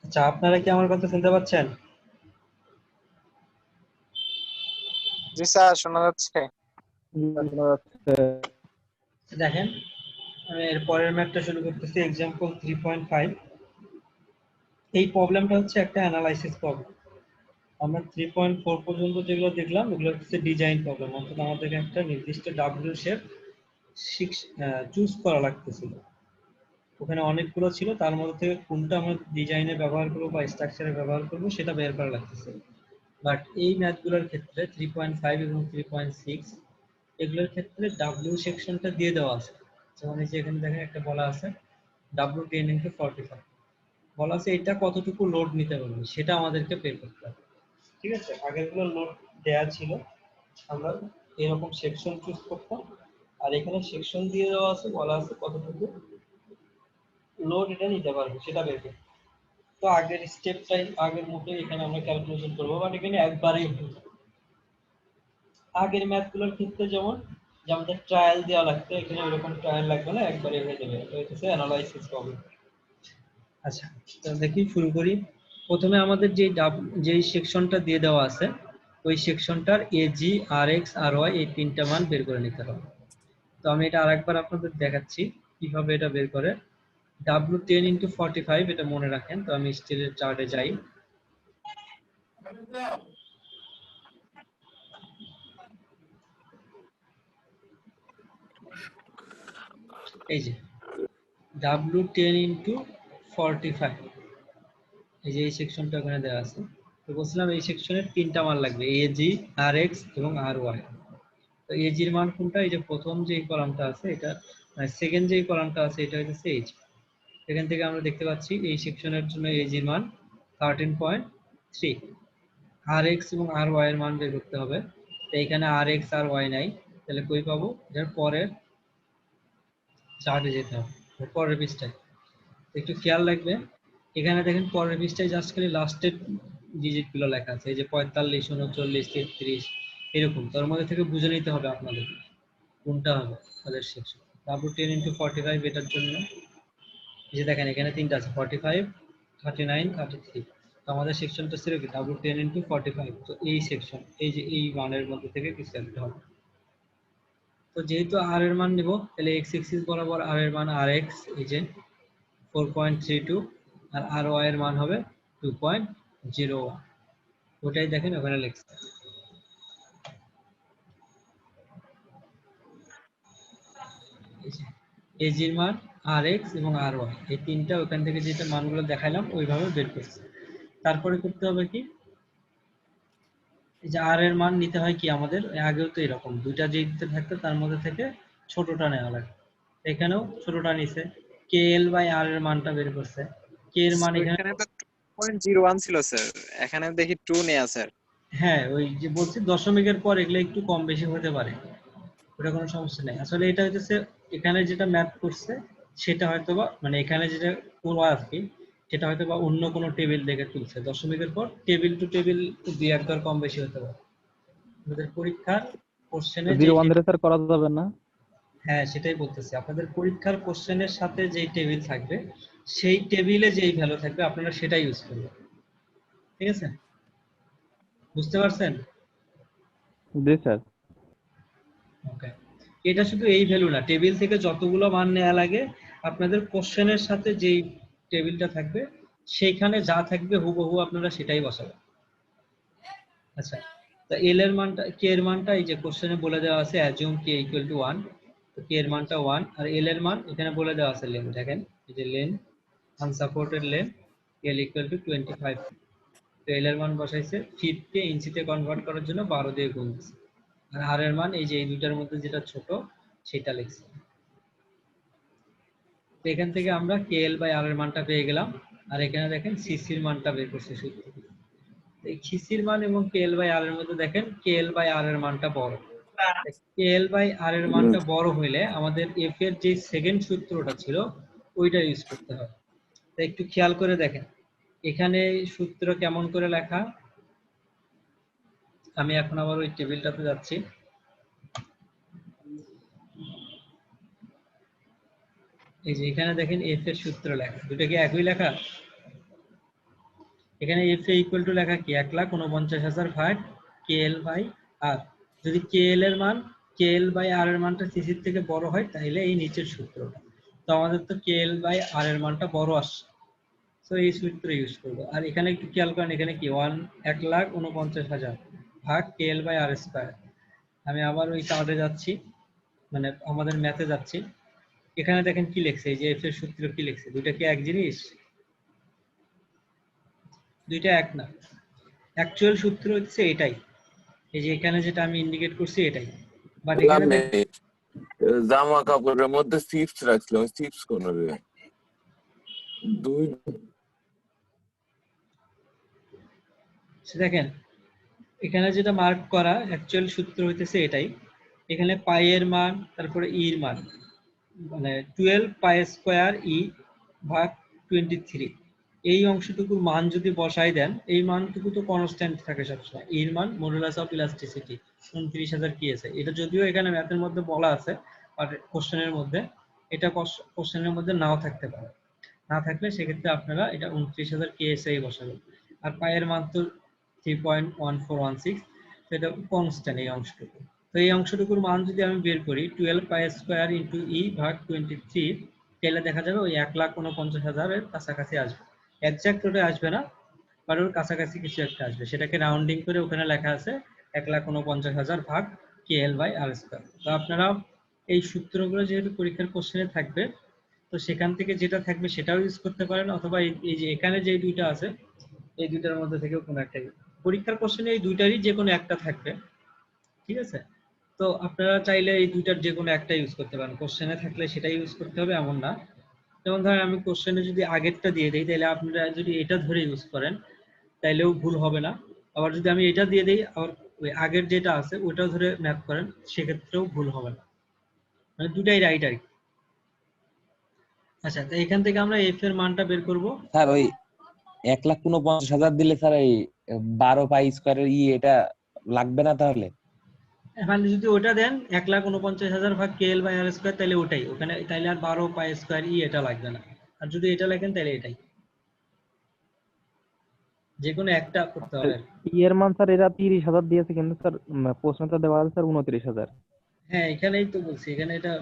আচ্ছা, আপনারা কি আমার কথা শুনতে পাচ্ছেন? জি স্যার, শোনা যাচ্ছে। দেখেন, আমি এর পরের ম্যাথটা শুরু করতেছি। এক্সাম্পল 3.5। এই প্রবলেমটা হচ্ছে একটা অ্যানালাইসিস প্রবলেম। আমরা 3.4 পর্যন্ত যেগুলো দেখলাম ওগুলো হচ্ছে ডিজাইন প্রবলেম, অর্থাৎ আমাদেরকে একটা নির্দিষ্ট ডাব্লিউ শেপ চুজ করা লাগতেছিল। ওখানে অনেকগুলো ছিল, তার মধ্যে থেকে কোনটা আমরা ডিজাইনে ব্যবহার করবো বা স্ট্রাকচারে ব্যবহার করবো সেটা বের করা লাগতেছে। বাট এই ম্যাথগুলোর ক্ষেত্রে 3.5 এবং 3.6 এগুলোর ক্ষেত্রে ডাব্লিউ সেকশনটা দিয়ে দেওয়া আছে। যেমন এই যে এখানে দেখেন একটা বলা আছে W10 × 45, বলা আছে এটা কতটুকু লোড নিতে পারবে সেটা আমাদেরকে পে করতে হবে। ঠিক আছে, আগেরগুলো লোড দেওয়া ছিল, আমরা এরকম সেকশন চুজ করতাম, আর এখানে সেকশন দিয়ে দেওয়া আছে, বলা আছে কতটুকু লোড এটা নিতে পারবে সেটা বের করতে। তো আগের স্টেপটাই আগের মতোই এখানে আমরা ক্যালকুলেশন করবো, বাট এখানে একবারেই হবে। আগের ম্যাথগুলোর ক্ষেত্রে যেমন যে আমাদের ট্রায়াল দেওয়া লাগতো, এখানে ওরকম ট্রায়াল লাগবে না, একবারে হয়ে যাবে। এটা হচ্ছে অ্যানালাইসিস প্রবলেম। আচ্ছা, তো দেখি শুরু করি। প্রথমে আমাদের যেই সেকশনটা দিয়ে দেওয়া আছে ওই সেকশনটার এজি, আর এক্স, আর ওয়াই এই তিনটা মান বের করে নিতে হবে। তো আমি এটা আরেকবার আপনাদের দেখাচ্ছি কিভাবে এটা বের করে। W10 × 45 এটা মনে রাখেন। তো আমি স্টিলের চার্টে যাই। এই যে W10 × 45, এই যে এই সেকশনটা ওখানে দেওয়া আছে। তো বলছিলাম এই সেকশনের তিনটা মান লাগবে, এজি, আর এক্স এবং আর ওয়াই। তো এজির মান কোনটা? এই যে প্রথম যে কলামটা আছে এটা, সেকেন্ড যে কলামটা আছে এটা হচ্ছে এজ। এখান থেকে আমরা দেখতে পাচ্ছি এই সেকশনের জন্য এজির মান 13.3। আর এক্স এবং আর ওয়াই এর মান বের করতে হবে। তো এখানে আর এক্স আর ওয়াই নাই, তাহলে কই পাবো? এর পরের চার্টে যেতে হবে, পরের পৃষ্ঠায়। একটু খেয়াল রাখবেন, এখানে দেখেন পরের পৃষ্ঠায় জাস্ট খালি লাস্টের ডিজিট গুলো লেখা আছে, এই যে 45, 39, 33 এরকম। তার মধ্যে থেকে বুঝে নিতে হবে আপনাদের কোনটা হবে তাদের সেকশন। W10 × 45 এটার জন্য এই যে দেখেন এখানে তিনটা আছে, 45, 39, 33। তো আমাদের সেকশনটা ছিল কি W10 × 45। তো এই সেকশন, এই যে এই মানের মধ্যে থেকে কিছু একটা হবে। তো যেহেতু আর এর মান নিব, তাহলে এক্স এক্সিস বরাবর আর এর মান আর এক্স, এই যে 4.32, আর আর ওয়াই এর মান হবে 2.01। ওটাই দেখেন ওখানে লিখছে। এজির মান, আর এক্স এবং আর ওয়াই এই তিনটা ওখান থেকে যেটা মানগুলো দেখাইলাম ওইভাবে বের করছে। তারপরে করতে হবে কি, এই যে আর এর মান নিতে হয় কি আমাদের, আগেও তো এরকম দুইটা যে দিতে থাকতো তার মধ্যে থেকে ছোটটা নেওয়া লাগে। এখানেও ছোটটা নিছে, কে এল বাই আর এর মানটা বের করছে। কে এর মান এখানে, এখানে তো 2.01 ছিল স্যার, এখানে দেখি 2 নেয়া স্যার। হ্যাঁ ওই যে বলছি দশমিকের পর এগুলো একটু কম বেশি হতে পারে, ওটা কোনো সমস্যা নেই। আসলে এটা হচ্ছে এখানে যেটা ম্যাথ করছে সেটা হয়তোবা মানে এখানে যেটা করা আর কি, সেটা হয়তোবা অন্য কোনো টেবিল দেখে তুলছে। দশমিকের পর টেবিল টু টেবিল দুই একবার কম বেশি হতে পারে। আমাদের পরীক্ষার কোশ্চেনে যে, 01 ধরে স্যার করা যাবে না? হ্যাঁ সেটাই বলতেছি, আপনাদের পরীক্ষার কোশ্চেনের সাথে যেই টেবিল থাকবে সেই টেবিলে যেই ভ্যালু থাকবে আপনারা সেটাই ইউজ করবেন। ঠিক আছে, বুঝতে পারছেন? জি স্যার। ওকে, এটা শুধু এই ভ্যালু না, টেবিল থেকে যতগুলো মান নেওয়া লাগে আপনাদের কোশ্চেনের সাথে যেই টেবিলটা থাকবে সেইখানে যা থাকবে হুবহু আপনারা সেটাই বসাবেন। আচ্ছা, তা এল এর মানটা, কে এর মানটা এই যে কোশ্চেনে বলে দেওয়া আছে অ্যাজিউম কে ইকুয়াল টু 1। তো কে এর মানটা 1, আর এল এর মান এখানে বলে দেওয়া আছে লেন, দেখেন এই যে lane, unsupported lane, L equal to 25। তো এল এর মান বসাইছে, ফিট কে ইঞ্চিতে কনভার্ট করার জন্য 12 দিয়ে গুণ দিছে। আর আর এর মান এই যে এই দুইটার মধ্যে যেটা ছোট সেটা লিখছি। তো এখান থেকে আমরা কে এল বাই আর এর মানটা পেয়ে গেলাম। আর এখানে দেখেন সিসির মানটা বের করছে সূত্র। এই সিসির মান এবং কে এল বাই আর এর মধ্যে দেখেন কে এল বাই আর এর মানটা বড়। কে এল বাই আর এর মানটা বড় হইলে আমাদের এফ এর যে সেকেন্ড সূত্রটা ছিল ওইটা ইউজ করতে হবে। তো একটু খেয়াল করে দেখেন এখানে সূত্র কেমন করে লেখা। আমি এখন আবার ওই টেবিলটাতে যাচ্ছি। এই যে এখানে দেখেন এফ এর সূত্র লেখা, দুটো কি একই লেখা? এখানে এফ এ ইকুয়াল টু লেখা কি 1,49,000 ভাগ কেএল বাই আর। যদি কেএল এর মান কেএল বাই আর এর মানটা সিসির থেকে বড় হয় তাহলে এই নিচের সূত্রটা, তো আমাদের তো কেএল বাই আর এর মানটা বড় আসছে, তো এই সূত্র ইউজ করবো। আর এখানে একটু খেয়াল করেন, এখানে কি 1,49,000 ভাগ কেএল বাই আর স্কয়ার। আমি আবার ওই চার্টে যাচ্ছি, মানে আমাদের ম্যাথে যাচ্ছি। এখানে দেখেন কি লিখছে, এই যে এফ এর সূত্র কি লিখছে, দুইটা কি এক জিনিস? দুইটা এক না, অ্যাকচুয়াল সূত্র হচ্ছে এটাই, এই যে এখানে যেটা আমি ইন্ডিকেট করছি এটাই, বাট এখানে জামা কাপড়ের মধ্যে চিপস রাখছিল, চিপস কোন রে? দুই দেখেন এখানে যেটা মার্ক করা অ্যাকচুয়াল সূত্র হইতেছে এটাই। এখানে পাই এর মান, তারপরে ই এর মান, মানে 12 পাই স্কয়ার ই ভাগ 23, এই অংশটুকুর মান যদি বসাই দেন, এই মানটুকু তো কনস্ট্যান্ট থাকে সবসময়, এর মান মডুলাস অফ ইলাস্টিসিটি 29,000 কি আছে, এটা যদিও এখানে ম্যাথের মধ্যে বলা আছে বাট কোশ্চেনের মধ্যে, এটা কোশ্চেনের মধ্যে নাও থাকতে পারে, না থাকলে সেক্ষেত্রে আপনারা এটা 29,000 কেএসআই বসাবেন। আর পায়ের মান তো 3.1416, সেটা কনস্ট্যান্ট এই অংশটুকু। তো এই অংশটুকুর মান যদি আমি বের করি 12 পাই স্কয়ার ইন্টু ই ভাগ 23, তাহলে দেখা যাবে ওই 1,49,000 এর কাছাকাছি আসবে, এক্সাক্ট ওটা আসবে না বাট ওর কাছাকাছি কিছু একটা আসবে, সেটাকে রাউন্ডিং করে ওখানে লেখা আছে 1,49,000 ভাগ কেএল বাই আর স্কয়ার। তো আপনারা এই সূত্রগুলো যেহেতু পরীক্ষার কোশ্চেনে থাকবে, তো সেখান থেকে যেটা থাকবে সেটাও ইউজ করতে পারেন, অথবা এই যে এখানে যে দুইটা আছে এই দুইটার মধ্যে থেকেও কোনো একটা, পরীক্ষার কোশ্চেনে এই দুইটারই যে কোনো একটা থাকবে, ঠিক আছে? তো আপনারা চাইলে এই দুইটার যে কোনো একটা ইউজ করতে পারেন, কোশ্চেনে থাকলে সেটা ইউজ করতে হবে এমন না। যেমন ধরেন আমি কোশ্চেনে যদি আগেরটা দিয়ে দিই, তাহলে আপনারা যদি এটা ধরে ইউজ করেন তাইলেও ভুল হবে না, আবার যদি আমি এটা দিয়ে দিই আর ওই আগের যেটা আছে ওইটাও ধরে ম্যাথ করেন সেক্ষেত্রেও ভুল হবে না, মানে দুটাই রাইট আর কি। আচ্ছা, তো এখান থেকে আমরা এফ এর মানটা বের করব। স্যার ওই 1,49,000 দিলে স্যার এই 12 পাই স্কয়ারের এটা লাগবে না তাহলে? মানে যদি ওটা দেন 1,49,000 ভাগ কেএল বাই আর স্কয়ার, তাহলে ওটাই ওখানে, তাহলে আর 12 পাই স্কয়ার এটা লাগবে না। আর যদি এটা লেখেন তাহলে এটাই, যে কোনো একটা করতে হবে। ই এর মান স্যার এরা 30,000 দিয়েছে, কিন্তু স্যার প্রশ্নটা দেওয়া আছে স্যার 29,000। হ্যাঁ, এখানেই তো বলছি, এখানে এটা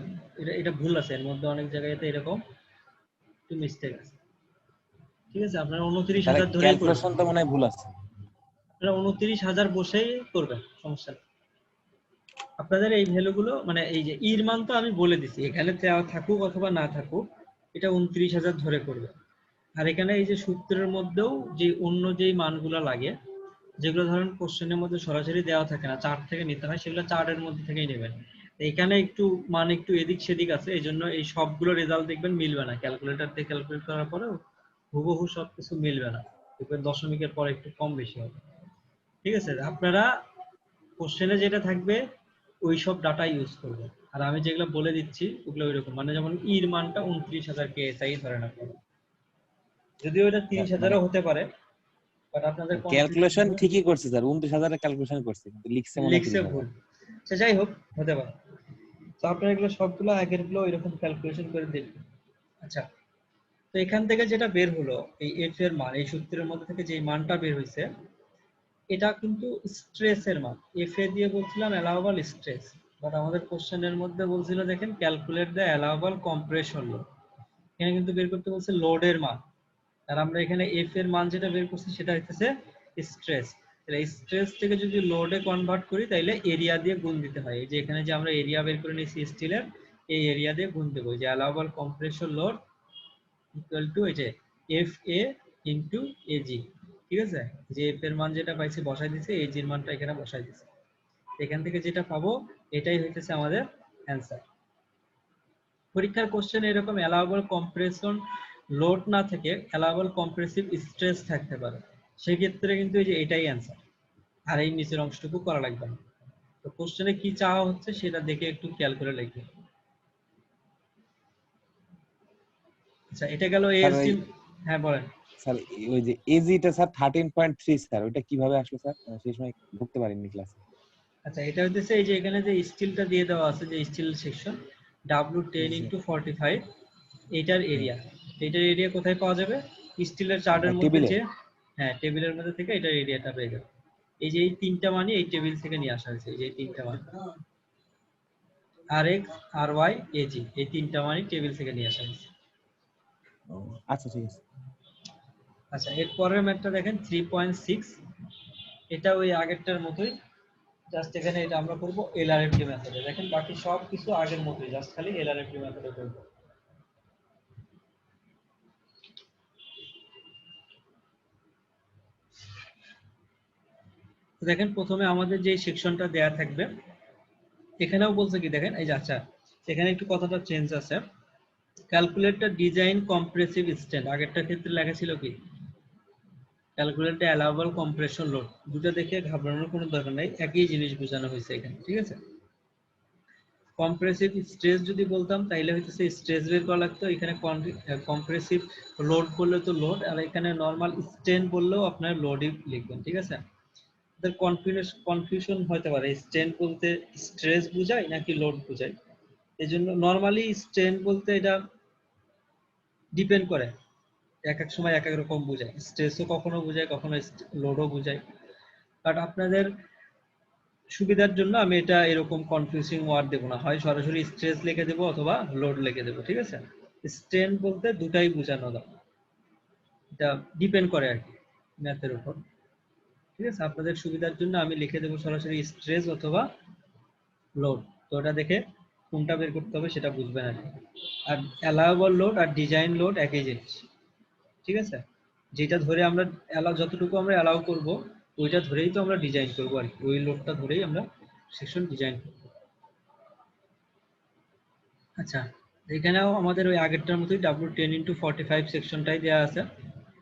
এটা এটা ভুল আছে, এর মধ্যে অনেক জায়গায় এরকম একটু মিস্টেক আছে, ঠিক আছে? আপনারা 29,000 ধরেই করবেন, ক্যালকুলেশন তো মনে হয় ভুল আছে। আপনারা 29,000 বসেই করবেন, সমস্যা নেই। আপনাদের এই ভ্যালুগুলো মানে এই যে ইর মান তো আমি বলে দিছি, এখানে থাকুক অথবা না থাকুক এটা 29,000 ধরে করবে। আর এখানে এই যে সূত্রের মধ্যেও যে অন্য যেই মানগুলো লাগে, যেগুলো ধরেন কোশ্চেনের মধ্যে সরাসরি দেওয়া থাকে না, চার্ট থেকে নিতে হয়, সেগুলো চার্টের মধ্যে থেকেই নেবেন। এখানে একটু মান একটু এদিক সেদিক আছে, এই জন্য এই সবগুলো রেজাল্ট দেখবেন মিলবে না, ক্যালকুলেটর দিয়ে ক্যালকুলেট করার পরেও হুবহু সবকিছু মিলবে না, দেখবেন দশমিকের পরে একটু কম বেশি হবে, ঠিক আছে? আপনারা কোশ্চেনে যেটা থাকবে ওই সব ডাটা ইউজ করবেন, আর আমি যেগুলো বলে দিচ্ছি ওগুলো ওইরকম, মানে যেমন ইর মানটা 29,000 কেএসআই ধরেন আপনারা, যদিও এটা 30,000ও হতে পারে, বাট আপনাদের ক্যালকুলেশন ঠিকই করছে স্যার, 29,000 এর ক্যালকুলেশন করছে, কিন্তু লিখছে মনে হয় লিখছে ভুল, সে যাই হোক হতে পারে। তো আপনারা এগুলো সবগুলো আগের গুলো এরকম ক্যালকুলেশন করে দেখবেন। আচ্ছা, তো এখান থেকে যেটা বের হলো এই এফ এর মান, এই সূত্রের মধ্যে থেকে যে মানটা বের হয়েছে এটা কিন্তু স্ট্রেসের মান, এফ এ দিয়ে বলছিলাম অ্যালাউবল স্ট্রেস, বাট আমাদের কোশ্চেনের মধ্যে বলছিল দেখেন calculate the allowable compression load, এখানে কিন্তু বের করতে বলছে লোডের মান, আর আমরা এখানে এফ এর মান যেটা বের করছি সেটা হচ্ছে স্ট্রেস। তাহলে স্ট্রেস থেকে যদি লোডে কনভার্ট করি তাহলে এরিয়া দিয়ে গুণ দিতে হয়, এই যে এখানে যে আমরা এরিয়া বের করে নিয়েছি স্টিলের, এই এরিয়া দিয়ে গুণ দেবো, যে allowable compression load equal to এই যে এফ এ ইনটু এজি, ঠিক আছে? যে এফ এর মান যেটা পাইছি বসাই দিয়েছি, এজি এর মানটা এখানে বসাই দিয়েছি, এখান থেকে যেটা পাবো এটাই হইতেছে আমাদের অ্যান্সার। পরীক্ষার কোশ্চেন এরকম অ্যালাউবল কম্প্রেশন লোড না থেকে অ্যালাউবল কম্প্রেসিভ স্ট্রেস থাকতে পারে, সেক্ষেত্রে কিন্তু এই যে এটাই অ্যান্সার, আর এই নিচের অংশটুকু করা লাগবে না। তো কোশ্চেনে কি চাওয়া হচ্ছে সেটা দেখে একটু খেয়াল করে লিখবে। আচ্ছা, এটা গেল এএসডি। হ্যাঁ বলেন। স্যার ওই যে এজিটা স্যার 13.3 স্যার, ওটা কিভাবে আসলো স্যার? সেই সময় ঢুকতে পারিনি ক্লাসে। আচ্ছা, এটা হচ্ছে এই যে এখানে যে স্টিলটা দিয়ে দেওয়া আছে, যে স্টিল সেকশন W10 × 45, এটার এরিয়া, এটার এরিয়া কোথায় পাওয়া যাবে? স্টিলের চার্টের মধ্যে টেবিলে। যে হ্যাঁ, টেবিলের মধ্যে থেকে এটার এরিয়াটা পেয়ে যাবে। এই যে এই তিনটা মানই এই টেবিল থেকে নিয়ে আসা হয়েছে, এই যে এই তিনটা মান rx ry ag, এই তিনটা মানই টেবিল থেকে নিয়ে আসা হয়েছে। আচ্ছা ঠিক আছে। আচ্ছা, এর পরের ম্যাথটা দেখেন 3.6, এটা ওই আগেরটার মতোই, জাস্ট এখানে এটা আমরা করব এলআরএফডি মেথডে। দেখেন বাকি সব কিছু আগের মতোই, জাস্ট খালি এলআরএফডি মেথডে করব। তো দেখেন প্রথমে আমাদের যে সেকশনটা দেয়া থাকবে, এখানেও বলছে কি দেখেন, এই যে আচ্ছা এখানে একটু কথাটা চেঞ্জ আছে, ক্যালকুলেটর ডিজাইন কম্প্রেসিভ স্ট্যান্ড, আগেরটার ক্ষেত্রে লেখা ছিল কি ক্যালকুলেটর অ্যালাউবল কম্প্রেশন লোড। দুটো দেখে ঘাবড়ানোর কোনো দরকার নাই, একই জিনিস বোঝানো হয়েছে এখানে, ঠিক আছে। কম্প্রেসিভ স্ট্রেস যদি বলতাম তাইলে হইতেছে স্ট্রেস বের করা লাগতো, এখানে কম্প্রেসিভ লোড বললে তো লোড, আর এখানে নরমাল স্ট্রেন বললেও আপনার লোডই লিখবেন, ঠিক আছে। কনফিউশন হতে পারে, স্ট্রেন বলতে স্ট্রেস বোঝায় নাকি লোড বোঝায়। এই জন্য নর্মালি স্ট্রেন বলতে এটা ডিপেন্ড করে, এক এক সময় এক এক রকম বোঝায়, স্ট্রেসও কখনো বোঝায় কখনো লোডও বোঝায়। বাট আপনাদের সুবিধার জন্য আমি এটা এরকম কনফিউজিং ওয়ার্ড দেবো না, হয় সরাসরি স্ট্রেস লিখে দেবো অথবা লোড লিখে দেবো, ঠিক আছে। স্ট্রেন বলতে দুটাই বোঝানো যায়, এটা ডিপেন্ড করে আর কি ম্যাথের উপর, ঠিক আছে। আপনাদের সুবিধার জন্য আমি লিখে দেবো সরাসরি স্ট্রেস অথবা লোড, তো ওটা দেখে কোনটা বের করতে হবে সেটা বুঝবেন আর কি। আর অ্যালাউবল লোড আর ডিজাইন লোড একই জিনিস, ঠিক আছে। যেটা ধরে আমরা যতটুকু আমরা অ্যালাউ করব ওইটা ধরেই তো আমরা ডিজাইন করবো আর কি, ওই লোডটা ধরেই আমরা সেকশন ডিজাইন করব। আচ্ছা, এখানেও আমাদের ওই আগেরটার মতোই W10x45 সেকশনটাই দেওয়া আছে,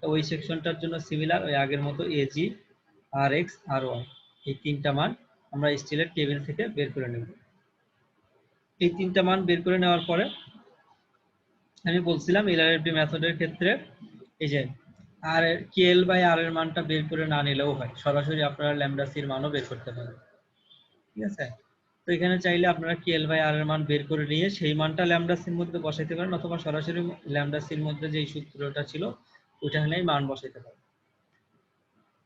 তো ওই সেকশনটার জন্য সিমিলার ওই আগের মতো এজি rx ry এই তিনটা মান আমরা স্টিলের টেবিল থেকে বের করে নেব। এই তিনটা মান বের করে নেওয়ার পরে আমি বলছিলাম এলআরএফডি মেথডের ক্ষেত্রে এই যে আর কেএল বাই আর এর মানটা বের করে না নিলেও হয়, সরাসরি আপনারা ল্যামডা সির মানও বের করতে পারেন, ঠিক আছে। তো এখানে চাইলে আপনারা কেএল বাই আর এর মান বের করে নিয়ে সেই মানটা ল্যামডা সির মধ্যে বসাইতে পারেন, অথবা সরাসরি ল্যামডা সির মধ্যে যে সূত্রটা ছিল ওইটা এখানেই মান বসাইতে পারেন।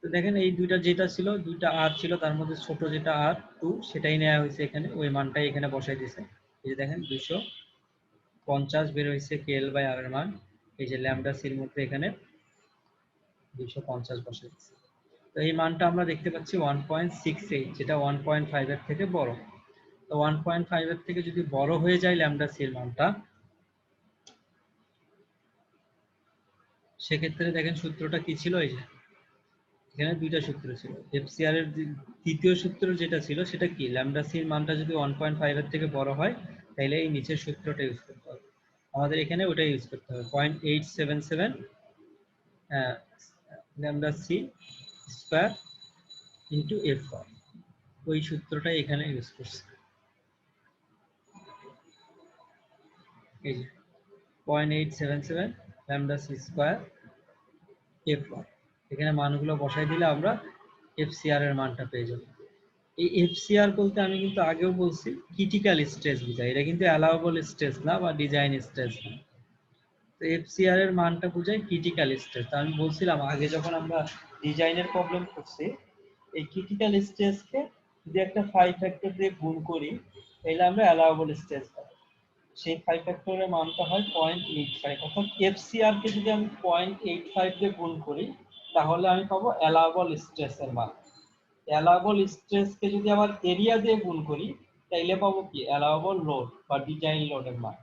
তো দেখেন এই দুইটা যেটা ছিল, দুইটা আর ছিল, তার মধ্যে ছোট যেটা আর 2 সেটাই নেওয়া হয়েছে এখানে, ওই মানটাই এখানে বসাই দিয়েছে। এই যে দেখেন 250 বের হয়েছে কেএল বাই আর এর মান, এই যে ল্যামডা সির মধ্যে এখানে 250 বসাই দিয়েছে। তো এই মানটা আমরা দেখতে পাচ্ছি 1.68, যেটা 1.5 এর থেকে বড়। তো 1.5 এর থেকে যদি বড় হয়ে যায় ল্যামডা সি এর মানটা, সেক্ষেত্রে দেখেন সূত্রটা কি ছিল, এই যে এখানে দুইটা সূত্র ছিল। এফসিআর এর দ্বিতীয় সূত্র যেটা ছিল সেটা কি, ল্যামডা সি এর মানটা যদি 1.5 এর থেকে বড় হয় তাহলে এই নিচের সূত্রটা ইউজ করতে হবে, আমাদের এখানে ওটাই ইউজ করতে হবে 0.877 lambda C square into F, ওই সূত্রটাই এখানে ইউজ করছি। এই যে 0.877 ল্যামডা সি স্কয়ার f1, এখানে মানগুলো বসাই দিলে আমরা এফসিআর এর মানটা পেয়ে যাব। এই এফসিআর বলতে আমি কিন্তু আগেও বলছি ক্রিটিক্যাল স্ট্রেস বোঝায়, এটা কিন্তু অ্যালাউবল স্ট্রেস না বা ডিজাইন স্ট্রেস না। তো এফসিআর এর মানটা বোঝায় ক্রিটিক্যাল স্ট্রেস। আমি বলছিলাম আগে যখন আমরা ডিজাইনের প্রবলেম করছি, এই ক্রিটিক্যাল স্ট্রেসকে যদি একটা 5 ফ্যাক্টর দিয়ে গুণ করি তাহলে আমরা অ্যালাউবল স্ট্রেস পাবো, সেই 5 ফ্যাক্টরের মানটা হয় 0.85, অর্থাৎ এফসিআর কে যদি আমি 0.85 দিয়ে গুণ করি তাহলে আমি পাবো অ্যালাউবল স্ট্রেসের মান। অ্যালাউবল স্ট্রেসকে যদি আবার এরিয়া দিয়ে গুণ করি তাইলে পাবো কি অ্যালাউবল লোড বা ডিজাইন লোডের মান।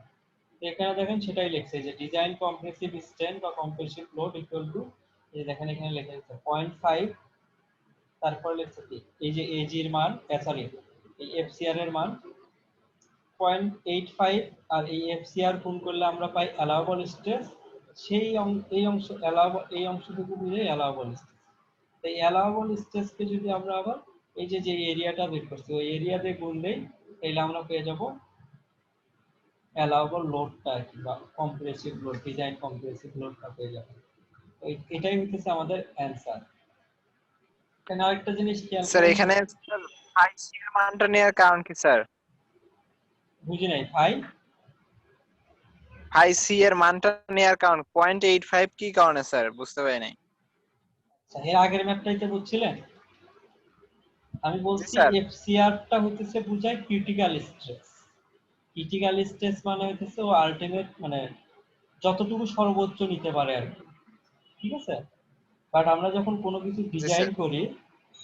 এখানে দেখেন সেটাই লিখছে যে ডিজাইন কম্প্রেসিভ স্ট্রেন বা কম্প্রেসিভ লোড ইকুয়াল টু, এই দেখেন এখানে লেখা আছে 0.5, তারপর লিখছে কি এই যে এজি এর মান, সরি এই এফসিআর এর মান 0.85, আর এই এফসিআর গুণ করলে আমরা পাই অ্যালাউবল স্ট্রেস, সেই এই অংশ অ্যালাউবল, এই অংশটুকু বুঝে অ্যালাউবল স্ট্রেস। এই অ্যালাউবল স্ট্রেসকে যদি আমরা আবার এই যে যে এরিয়াটা বের করছি ওই এরিয়া দিয়ে গুণ দেই তাহলে আমরা পেয়ে যাব অ্যালাউবল লোডটা আর কি, বা কম্প্রেসিভ লোড, ডিজাইন কম্প্রেসিভ লোডটা পেয়ে যাব। এটাই হচ্ছে আমাদের অ্যানসার। এখানে আরেকটা জিনিস খেয়াল স্যার করেন, এখানে ফাই সি এর মানটা নেওয়ার কারণ কি স্যার? বুঝি নাই ফাই সি এর মানটা নেওয়ার কারণ 0.85 কি কারণে স্যার? বুঝতে পারি নাই। আচ্ছা, এর আগের ম্যাপটাইতে বুঝছিলেন? আমি জি বলছি স্যার। এফসিআর টা হইতেছে বুঝায় ক্রিটিক্যাল স্ট্রেস। ক্রিটিক্যাল স্ট্রেস মানে হইতেছে ও আলটিমেট মানে যতটুকু সর্বোচ্চ নিতে পারে আর কি, ঠিক আছে? বাট আমরা যখন কোনো কিছু জি ডিজাইন স্যার। করি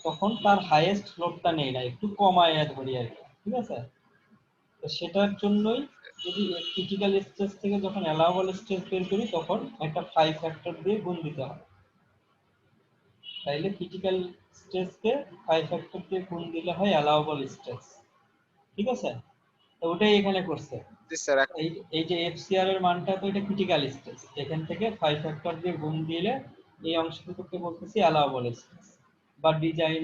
তখন তার হাইয়েস্ট লোডটা নেই না, একটু কমায় ধরি আর কি, ঠিক আছে? তো সেটার জন্যই যদি ক্রিটিক্যাল স্ট্রেস থেকে যখন অ্যালাউবল স্ট্রেস বের করি তখন একটা 5 ফ্যাক্টর দিয়ে গুণ দিতে হয়। তাইলে ক্রিটিক্যাল স্ট্রেসকে 5 ফ্যাক্টর দিয়ে গুণ দিলে হয় অ্যালাউবল স্ট্রেস, ঠিক আছে? তো ওটাই এখানে করছে। জি স্যার। এই এই যে এফসিআর এর মানটা তো এটা ক্রিটিক্যাল স্ট্রেস, এখান থেকে 5 ফ্যাক্টর দিয়ে গুণ দিলে এই অংশটুকুকে বলতেছি অ্যালাউবল স্ট্রেস বা ডিজাইন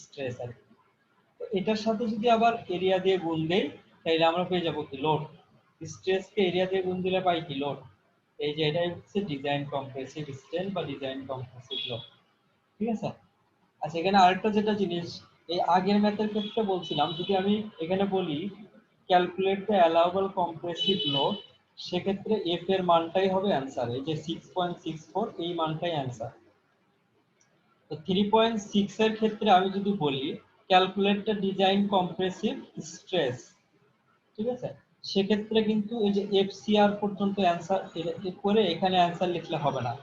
স্ট্রেস আর কি। তো এটার সাথে যদি আবার এরিয়া দিয়ে গুণ দেই তাহলে আমরা পেয়ে যাবো কি লোড। স্ট্রেসকে এরিয়া দিয়ে গুণ দিলে পাই কি লোড। এই যে এটাই হচ্ছে ডিজাইন কম্প্রেসিভ স্ট্রেন বা ডিজাইন কম্প্রেসিভ লোড, ঠিক আছে? আচ্ছা, এখানে আরেকটা যেটা জিনিস এই আগের ম্যাথের ক্ষেত্রে বলছিলাম, যদি আমি এখানে বলি calculate the allowable compressive load, সেক্ষেত্রে এফ এর মানটাই হবে অ্যান্সার। এই যে 6.64 এই মানটাই অ্যান্সার। তো 3.6 এর ক্ষেত্রে আমি যদি বলি calculate the design compressive stress, ঠিক আছে? সেক্ষেত্রে কিন্তু এই যে এফসিআর পর্যন্ত অ্যান্সার করে এখানে অ্যান্সার লিখলে হবে না,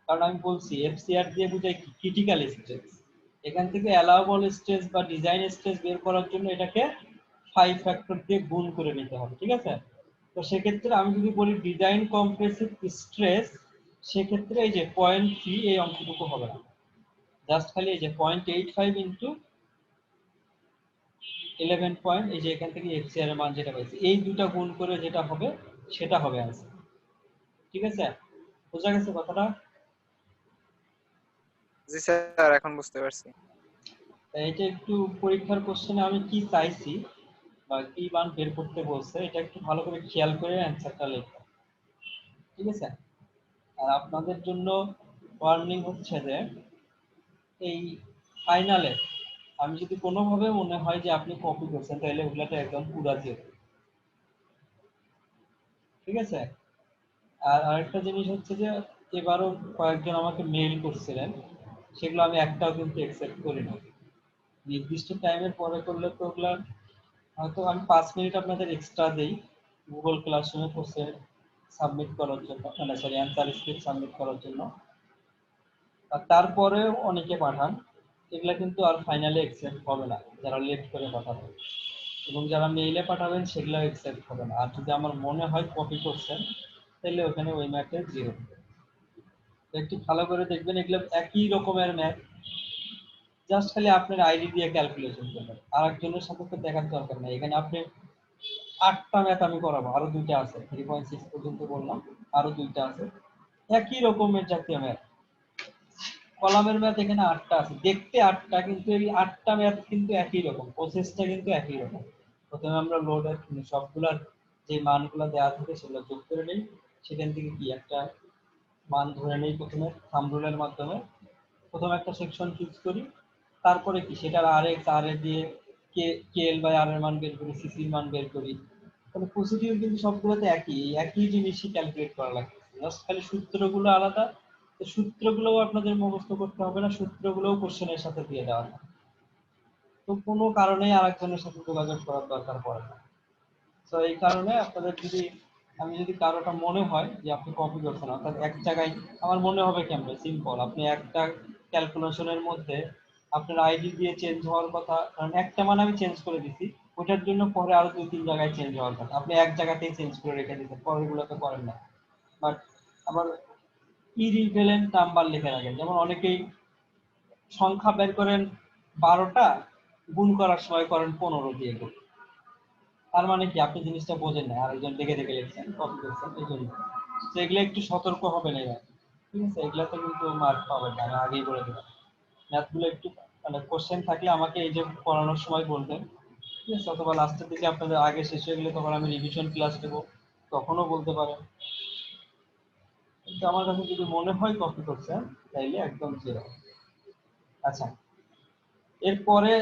কারণ আমি বলছি এফসিআর দিয়ে বোঝায় ক্রিটিক্যাল স্ট্রেস। এখান থেকে অ্যালাউবল স্ট্রেস বা ডিজাইন স্ট্রেস বের করার জন্য এটাকে 5 ফ্যাক্টর দিয়ে গুণ করে নিতে হবে, ঠিক আছে? তো সেক্ষেত্রে আমি যদি বলি ডিজাইন কম্প্রেসিভ স্ট্রেস, সেক্ষেত্রে এই যে 0.3 এই অংশটুকু হবে না, জাস্ট খালি এই যে 0.85 ইন্টু 11 পয়েন্ট, এই যে এখান থেকে এফসিআর এর মান যেটা পাইছি এই দুটা গুণ করে যেটা হবে সেটা হবে অ্যান্সার, ঠিক আছে? বোঝা গেছে কথাটা? জি স্যার, এখন বুঝতে পারছি। এটা একটু পরীক্ষার কোশ্চেনে আমি কি চাইছি বা কি মান বের করতে বলছে এটা একটু ভালো করে খেয়াল করে অ্যান্সারটা লিখবে, ঠিক আছে? আর আপনাদের জন্য ওয়ার্নিং হচ্ছে যে এই ফাইনালে আমি যদি কোনোভাবে মনে হয় যে আপনি কপি করছেন তাহলে ওগুলাটা একদম পুরা দিয়ে দেবেন, ঠিক আছে? আর আরেকটা জিনিস হচ্ছে যে এবারও কয়েকজন আমাকে মেইল করছিলেন, সেগুলো আমি একটাও কিন্তু অ্যাকসেপ্ট করি না। নির্দিষ্ট টাইমের পরে করলে তো ওগুলা হয়তো আমি 5 মিনিট আপনাদের এক্সট্রা দেই গুগল ক্লাসরুমে কোর্সে সাবমিট করার জন্য, মানে সরি অ্যান্সার স্ক্রিপ্ট সাবমিট করার জন্য। আর তারপরেও অনেকে পাঠান, এগুলা কিন্তু আর ফাইনালি অ্যাকসেপ্ট হবে না যারা লেট করে পাঠাবেন, এবং যারা মেইলে পাঠাবেন সেগুলো অ্যাকসেপ্ট হবে না। আর যদি আমার মনে হয় কপি করছেন তাহলে ওখানে ওই ম্যাথে 0। একটু ভালো করে দেখবেন, এগুলো একই রকমের ম্যাথ, জাস্ট খালি আপনার আইডি দিয়ে ক্যালকুলেশন করবেন, আর একজনের সাথে তো দেখার দরকার নেই। এখানে আপনি 8টা ম্যাথ আমি করাবো, আরো 2টা আছে, 3.6 পর্যন্ত বললাম, আরো 2টা আছে একই রকমের জাতীয় ম্যাথ। কলামের ম্যাথ এখানে 8টা আছে, দেখতে 8টা, কিন্তু এই 8টা ম্যাথ কিন্তু একই রকম, প্রসেসটা কিন্তু একই রকম। প্রথমে আমরা লোডের সবগুলার যে মানগুলো দেওয়া থাকে সেগুলো যোগ করে নিই, সেখান থেকে কি একটা মান ধরে নেই প্রথমে থাম্ব রুলের মাধ্যমে, প্রথমে একটা সেকশন চুজ করি, তারপরে কি সেটার আর এক্স আর এ দিয়ে কে এল বাই আর এর মান বের করি, সিসির মান বের করি। তাহলে প্রসিডিউর কিন্তু সবগুলোতে একই জিনিসই ক্যালকুলেট করা লাগবে, জাস্ট খালি সূত্রগুলো আলাদা। তো সূত্রগুলোও আপনাদের মুখস্থ করতে হবে না, সূত্রগুলোও কোশ্চেনের সাথে দিয়ে দেওয়া হয়। তো কোনো কারণেই আরেকজনের সাথে যোগাযোগ করার দরকার পড়ে না। তো এই কারণে আপনাদের যদি আমি যদি কারোটা মনে হয় যে আপনি কপি করছেন, অর্থাৎ এক জায়গায় আমার মনে হবে কেমন সিম্পল, আপনি একটা ক্যালকুলেশনের মধ্যে আপনার আইডি দিয়ে চেঞ্জ হওয়ার কথা, কারণ একটা মান আমি চেঞ্জ করে দিছি, ওটার জন্য পরে আরো 2-3 জায়গায় চেঞ্জ হওয়ার কথা, আপনি এক জায়গাতেই চেঞ্জ করে রেখে দিতেন, পরেরগুলোতে করেন না। বাট আবার ইরিভেলেন্ট নাম্বার লিখে রাখেন, যেমন অনেকেই সংখ্যা বের করেন 12টা, গুণ করার সময় করেন 15 দিয়ে গুণ। তার মানে কি আপনি জিনিসটা বোঝেন না, আরেকজন দেখে দেখে লিখছেন, কপি করছেন, এই জন্য। তো এগুলো একটু সতর্ক হবেন এবার, ঠিক আছে? এগুলাতে কিন্তু মার্ক পাবেন না, আমি আগেই বলে দিলাম। ম্যাথগুলো একটু মানে কোশ্চেন থাকলে আমাকে এই যে পড়ানোর সময় বলবেন, ঠিক আছে? অথবা লাস্টের দিকে আপনাদের আগে শেষ হয়ে গেলে তখন আমি রিভিশন ক্লাস দেবো, তখনও বলতে পারেন। কিন্তু আমার কাছে যদি মনে হয় কপি করছেন তাইলে একদম 0। আচ্ছা, এরপরে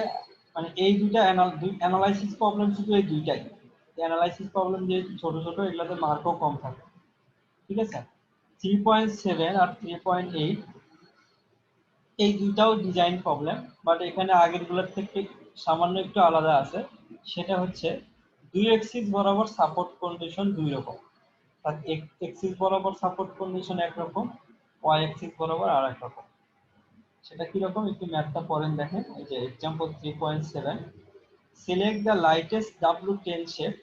মানে এই দুইটা অ্যানালাইসিস প্রবলেম শুধু এই দুইটাই, অ্যানালাইসিস প্রবলেম যে ছোট ছোট এগুলাতে মার্কও কম থাকে, ঠিক আছে? 3.7 আর 3.8 এই দুইটাও ডিজাইন প্রবলেম, বাট এখানে আগের গুলোর থেকে সামান্য একটু আলাদা আছে। সেটা হচ্ছে দুই এক্সিস বরাবর সাপোর্ট কন্ডিশন দুই রকম। আর এক্সিস বরাবর সাপোর্ট কন্ডিশন একরকম, ওয়াই এক্সিস বরাবর আর এক রকম। সেটা কিরকম একটু ম্যাথটা পড়েন দেখেন। এই যে example 3.7, select the lightest W10 shape.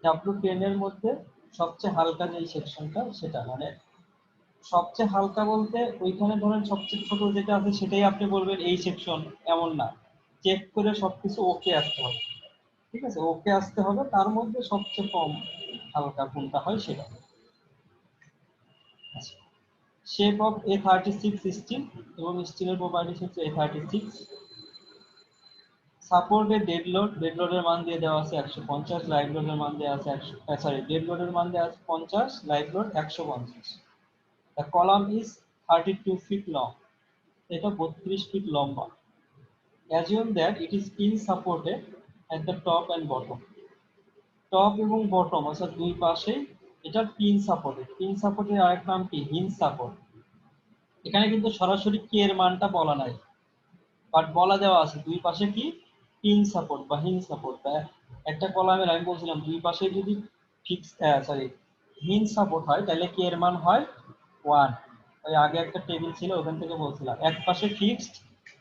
W10 এর মধ্যে সবচেয়ে হালকা যে সেকশনটা সেটা, মানে সবচেয়ে হালকা বলতে ওইখানে ধরেন সবচেয়ে ছোট যেটা আছে সেটাই আপনি বলবেন এই সেকশন, এমন না। চেক করে সবকিছু ওকে আসতে হবে, ঠিক আছে? ওকে আসতে হবে, তার মধ্যে সবচেয়ে কম হালকা কোনটা হয় সেটা। শেপ অফ A36 স্টিল, এবং স্টিলের প্রপার্টিস হচ্ছে A36। সাপোর্টে ডেড লোডের মান দিয়ে দেওয়া আছে 150, লাইভ লোডের মান দেওয়া আছে 100, সরি ডেড লোডের মান দেওয়া আছে 50, live load 150। The column is 32 feet long, এটা 32 ফিট লম্বা। Assume that it is pin supported at the top and bottom. Top এবং বটম অর্থাৎ দুই পাশে এটা পিন সাপোর্টেড। পিন সাপোর্টের আরেক নাম কি? Hinge support. এখানে কিন্তু সরাসরি কে এর মানটা বলা নাই, বাট বলা দেওয়া আছে দুই পাশে কি পিন সাপোর্ট বা হিঞ্জ সাপোর্ট। একটা কলামের আমি বলছিলাম দুই পাশে যদি ফিক্স সরি হিঞ্জ সাপোর্ট হয় তাহলে কে এর মান হয় 1। ওই আগে একটা টেবিল ছিল ওখান থেকে বলছিলাম, এক পাশে ফিক্সড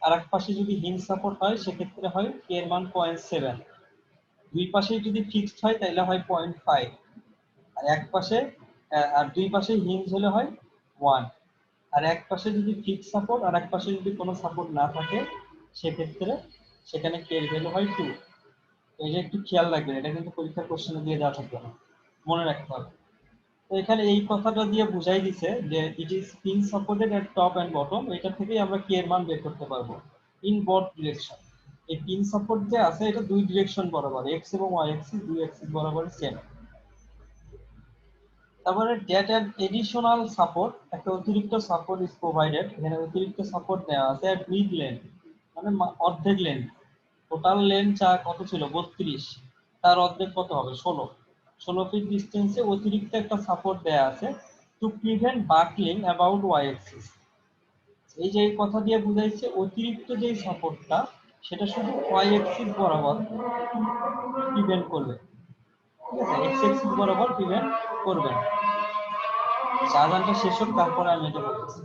আর এক পাশে যদি হিঞ্জ সাপোর্ট হয় সেক্ষেত্রে হয় কে এর মান 0.7। দুই পাশে যদি ফিক্সড হয় তাহলে হয় 0.5। আর এক পাশে আর দুই পাশে হিঞ্জ হলে হয় 1। আর এক পাশে যদি ফিক্স সাপোর্ট আর এক পাশে যদি কোনো সাপোর্ট না থাকে সেক্ষেত্রে সেখানে কে এর ভ্যালু হয় 2। এই যে একটু খেয়াল রাখবেন, এটা কিন্তু পরীক্ষার কোশ্চেনে দিয়ে দেওয়া থাকবে না, মনে রাখতে হবে। তো এখানে এই কথাটা দিয়ে বুঝাই দিছে যে it is pin supported at top and bottom, এটা থেকেই আমরা কে এর মান বের করতে পারবো ইন বোথ ডিরেকশন। এই পিন সাপোর্ট যে আছে এটা দুই ডিরেকশন বরাবর, এক্স এবং ওয়াই অ্যাক্সিস দুই অ্যাক্সিস বরাবর সেম। তারপরে ডেট অ্যান্ড এডিশনাল সাপোর্ট, একটা অতিরিক্ত সাপোর্ট ইজ প্রোভাইডেড। এখানে অতিরিক্ত সাপোর্ট দেওয়া আছে এট মিড লেন্থ, মানে অর্ধেক লেন্থ। টোটাল লেন্থ চা কত ছিল 32, তার অর্ধেক কত হবে 16 ফিট ডিস্টেন্সে অতিরিক্ত একটা সাপোর্ট দেওয়া আছে to prevent buckling about Y axis. এই যে এই কথা দিয়ে বুঝাইছে অতিরিক্ত যে সাপোর্টটা সেটা শুধু ওয়াই অ্যাক্সিস বরাবর প্রিভেন্ট করবে, ঠিক আছে? এক্স অ্যাক্সিস বরাবর প্রিভেন্ট করবে না। আজানটা শেষ হোক তারপরে আমি এটা বলতেছি।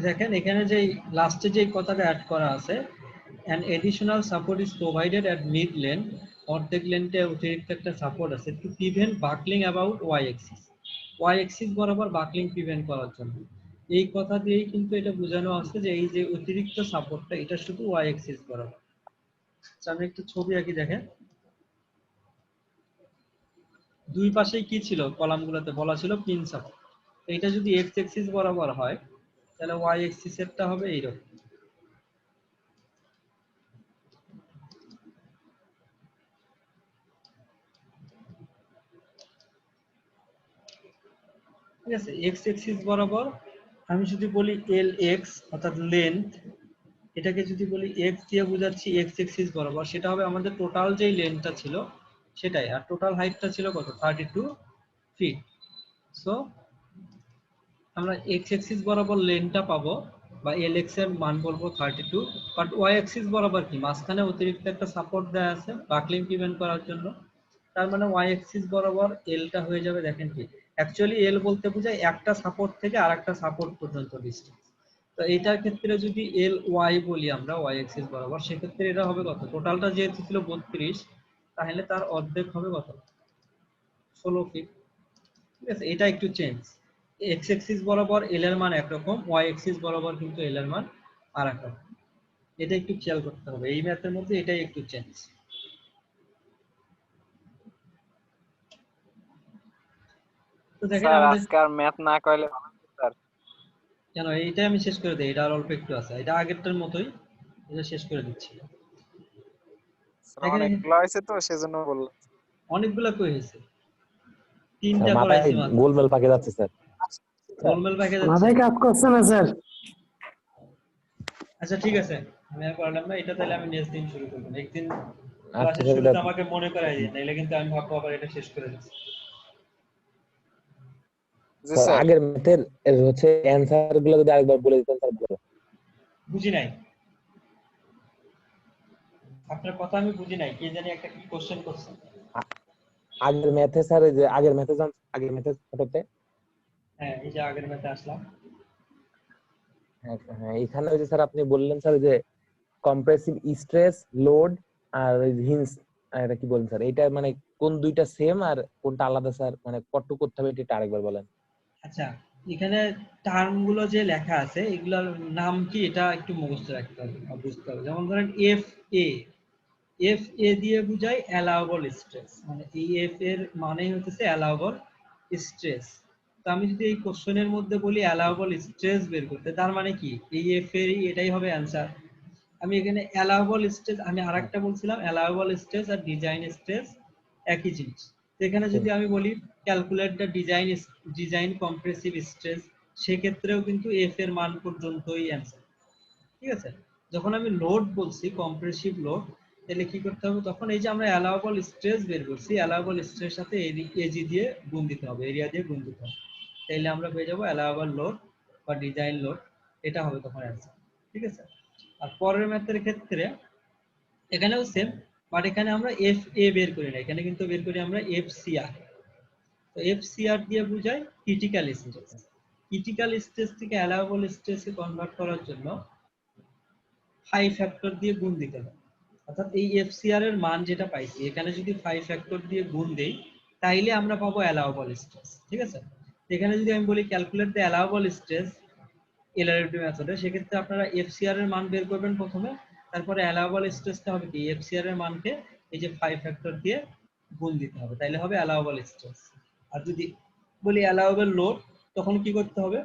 দেখেন এখানে যে লাস্টে যে কথাটা অ্যাড করা আছে, an additional support is provided at mid length, অর্ধেক লেন্থে অতিরিক্ত একটা সাপোর্ট আছে to prevent buckling about Y axis, Y axis বরাবর বাকলিং প্রিভেন্ট করার জন্য। এই কথা দিয়েই কিন্তু এটা বোঝানো আছে যে এই যে অতিরিক্ত সাপোর্টটা এটা শুধু ওয়াই অ্যাক্সিস বরাবর। আমি একটু ছবি আঁকি দেখেন। দুই পাশেই কি ছিল কলামগুলোতে বলা ছিল পিন সাপোর্ট। এটা যদি এক্স অ্যাক্সিস বরাবর হয় তাহলে ওয়াই অ্যাক্সিস এরটা হবে এইরকম। ঠিক আছে, এক্স অ্যাক্সিস বরাবর আমি যদি বলি এল এক্স অর্থাৎ লেন্থ, এটাকে যদি বলি এক্স দিয়ে বোঝাচ্ছি এক্স এক্সিস বরাবর, সেটা হবে আমাদের টোটাল যেই লেন্থটা ছিল সেটাই, আর টোটাল হাইটটা ছিল কত 32 ফিট। সো আমরা এক্স এক্সিস বরাবর লেন্থটা পাবো বা এল এক্স এর মান বলবো 32, বাট ওয়াই এক্সিস বরাবর কি মাঝখানে অতিরিক্ত একটা সাপোর্ট দেওয়া আছে বাকলিং প্রিভেন্ট করার জন্য, তার মানে ওয়াই এক্সিস বরাবর এলটা হয়ে যাবে দেখেন কি, অ্যাকচুয়ালি এল বলতে বোঝায় একটা সাপোর্ট থেকে আরেকটা সাপোর্ট পর্যন্ত ডিস্টেন্স। তো এইটার ক্ষেত্রে যদি এল ওয়াই বলি আমরা ওয়াই এক্সিস বরাবর, সেক্ষেত্রে এটা হবে কত, টোটালটা যেহেতু ছিল 32, তাহলে তার অর্ধেক হবে কত 16 ফিট। ঠিক আছে, এটা একটু চেঞ্জ, এক্স এক্সিস বরাবর এল এর মান একরকম, ওয়াই এক্সিস বরাবর কিন্তু এল এর মান আর এক রকম, এটা একটু খেয়াল করতে হবে, এই ম্যাথের মধ্যে এটাই একটু চেঞ্জ। তো দেখেন স্যার আমাদের আজকে আর ম্যাথ না কইলে ভালো হতো স্যার। কেন, এইটা আমি শেষ করে দিই, এটা আর অল্প একটু আছে, এটা আগেরটার মতোই, এটা শেষ করে দিচ্ছি। স্যার দেখেন অনেকগুলো হয়েছে তো সেজন্য বললাম। অনেকগুলা কই হয়েছে, স্যার 3টা মাথায় করাইছি মাত্র, গোলমেল পাকে যাচ্ছে স্যার। গোলমেল পাকে যাচ্ছে। মাথায় কাজ করছে না স্যার। আচ্ছা ঠিক আছে, আমি আর পারলাম না এটা, তাহলে আমি নেক্সট দিন শুরু করবো, একদিন আচ্ছা ক্লাসের স্যার, শুরুতে এটা আমাকে মনে করাই দিন, নাহলে কিন্তু আমি ভাববো আবার এটা শেষ করে দিচ্ছি। জি স্যার স্যার। আগের ম্যাথের হচ্ছে অ্যানসার গুলো যদি আরেকবার বলে দিতেন স্যার ভালো। বুঝি নাই আপনার কথা, আমি বুঝি নাই, কি জানি একটা কি কোশ্চেন করছেন। আগের ম্যাথে স্যার, এই যে আগের ম্যাথে যান, আগের ম্যাথে ফটোতে, হ্যাঁ এই যে আগের ম্যাথে আসলাম, হ্যাঁ হ্যাঁ, এখানে ওই যে স্যার আপনি বললেন স্যার যে কম্প্রেসিভ স্ট্রেস লোড আর হিন্স, এটা কি বলেন স্যার, এটা মানে কোন দুইটা সেম আর কোনটা আলাদা স্যার, মানে কতটুকু করতে হবে এটা আরেকবার বলেন। আচ্ছা এখানে টার্ম গুলো যে লেখা আছে এগুলোর নাম কি এটা একটু মুখস্থ রাখতে হবে বা বুঝতে হবে। যেমন ধরেন এফ এ, এফ এ দিয়ে বোঝায় অ্যালাউবল স্ট্রেস, মানে এই এফ এর মানে হচ্ছে অ্যালাউবল স্ট্রেস। তো আমি যদি এই কোশ্চেনের মধ্যে বলি অ্যালাউবল স্ট্রেস বের করতে, তার মানে কি এই এফ এরই এটাই হবে অ্যান্সার। আমি এখানে অ্যালাউবল স্ট্রেস, আমি আরেকটা বলছিলাম অ্যালাউবল স্ট্রেস আর ডিজাইন স্ট্রেস একই জিনিস। তো এখানে যদি আমি বলি calculate the design compressive stress, সেক্ষেত্রেও কিন্তু এফ এর মান পর্যন্তই অ্যান্সার। ঠিক আছে, যখন আমি লোড বলছি কম্প্রেসিভ লোড, তাহলে কি করতে হবে, তখন এই যে আমরা অ্যালাউবল স্ট্রেস বের করছি, অ্যালাউবল স্ট্রেস সাথে এজি দিয়ে গুণ দিতে হবে, এরিয়া দিয়ে গুণ দিতে হবে, তাইলে আমরা পেয়ে যাবো অ্যালাউবল লোড বা ডিজাইন লোড, এটা হবে তখন অ্যান্সার। ঠিক আছে, আর পরের ম্যাথের ক্ষেত্রে এখানেও সেম, বাট এখানে আমরা এফ এ বের করি না, এখানে কিন্তু বের করি আমরা এফ সি আর। তো এফ সি আর দিয়ে বোঝায় ক্রিটিক্যাল স্ট্রেস, ক্রিটিক্যাল স্ট্রেস থেকে অ্যালাউবল স্ট্রেসে কনভার্ট করার জন্য 5 ফ্যাক্টর দিয়ে গুণ দিতে হবে। অর্থাৎ এই এফসিআর এর মান যেটা পাইছি এখানে যদি 5 ফ্যাক্টর দিয়ে গুণ দেই, তাইলে আমরা পাবো অ্যালাউবল স্ট্রেস। ঠিক আছে, এখানে যদি আমি বলি ক্যালকুলেট দ্য অ্যালাউবল স্ট্রেস এলআরডি মেথডে, সেক্ষেত্রে আপনারা এফসিআর এর মান বের করবেন প্রথমে, তারপরে অ্যালাউবল স্ট্রেসটা হবে কি এফসিআর এর মানকে এই যে 5 ফ্যাক্টর দিয়ে গুণ দিতে হবে, তাইলে হবে অ্যালাউবল স্ট্রেস। আর যদি বলি অ্যালাউবল লোড, তখন কি করতে হবে,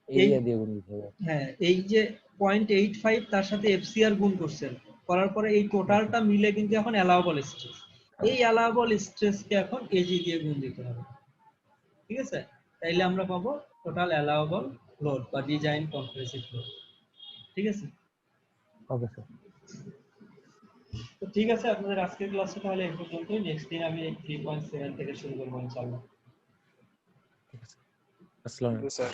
এই এরিয়া দিয়ে গুণ দিতে হবে। হ্যাঁ এই যে 0.85 তার সাথে এফসিআর গুণ করছেন, করার পরে এই টোটালটা মিলে কিন্তু এখন অ্যালাউবল স্ট্রেস, এই অ্যালাউবল স্ট্রেসকে এখন এজি দিয়ে গুণ দিতে হবে। ঠিক আছে, তাইলে আমরা পাবো টোটাল অ্যালাউবল লোড বা ডিজাইন কম্প্রেসিভ লোড। ঠিক আছে, ওকে স্যার। তো ঠিক আছে আপনাদের আজকের ক্লাসটা তাহলে এই পর্যন্তই, নেক্সট দিন আমি 3.7 থেকে শুরু করবো ইনশাআল্লাহ। ঠিক আছে, আসসালামু আলাইকুম। জি স্যার।